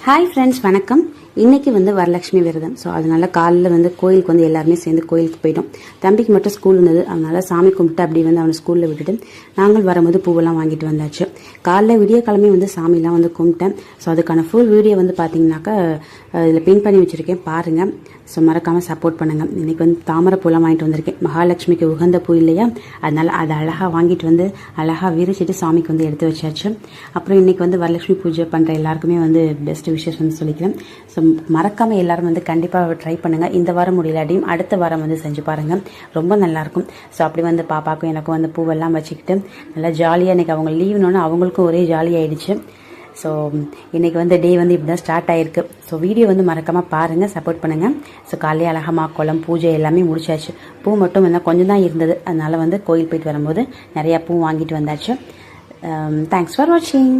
Hi friends, வணக்கம். இன்றைக்கி வரலட்சுமி விரதம். ஸோ அதனால் காலையில் கோயிலுக்கு எல்லாருமே சேர்ந்து கோயிலுக்கு போயிட்டோம். தம்பிக்கு மட்டும் ஸ்கூல் இருந்தது, அதனால் சாமி கும்பிட்டு அப்படி அவனை ஸ்கூலில் விட்டுட்டு நாங்கள் வரும்போது பூவெல்லாம் வாங்கிட்டு வந்தாச்சு. காலைல விடிய கிழமை சாமிலாம் கும்பிட்டேன். ஸோ அதுக்கான ஃபுல் வீடியோ பார்த்தீங்கன்னாக்கா இதில் பின் பண்ணி வச்சுருக்கேன், பாருங்கள். ஸோ மறக்காமல் சப்போர்ட் பண்ணுங்கள். இன்றைக்கி தாமரை பூலாம் வாங்கிட்டு வந்திருக்கேன். மகாலட்சுமிக்கு உகந்த பூ இல்லையா, அதனால் அதை அழகாக வாங்கிட்டு அழகாக விரிச்சிட்டு சாமிக்கு எடுத்து வச்சாச்சு. அப்புறம் இன்றைக்கி வரலட்சுமி பூஜை பண்ணுற எல்லாருக்குமே பெஸ்ட் விஷஸ் சொல்லிக்கிறேன். ஸோ மறக்காமல் எல்லோரும் கண்டிப்பாக ட்ரை பண்ணுங்கள். இந்த வாரம் முடியலாட்டியும் அடுத்த வாரம் செஞ்சு பாருங்கள், ரொம்ப நல்லாயிருக்கும். ஸோ அப்படி பாப்பாக்கும் எனக்கும் பூவெல்லாம் வச்சுக்கிட்டு நல்லா ஜாலியாக இன்றைக்கி அவங்க லீவ்னோன்னு அவங்களுக்கும் ஒரே ஜாலியாகிடுச்சு. ஸோ இன்றைக்கி டே இப்படி தான் ஸ்டார்ட் ஆகிருக்கு. ஸோ வீடியோ மறக்காமல் பாருங்கள், சப்போர்ட் பண்ணுங்கள். ஸோ காலையில் அழகமாக கோலம் பூஜை எல்லாமே முடிச்சாச்சு. பூ மட்டும் கொஞ்சம் தான் இருந்தது, அதனால் கோயில் போயிட்டு வரும்போது நிறையா பூ வாங்கிட்டு வந்தாச்சு. தேங்க்ஸ் ஃபார் வாட்சிங்.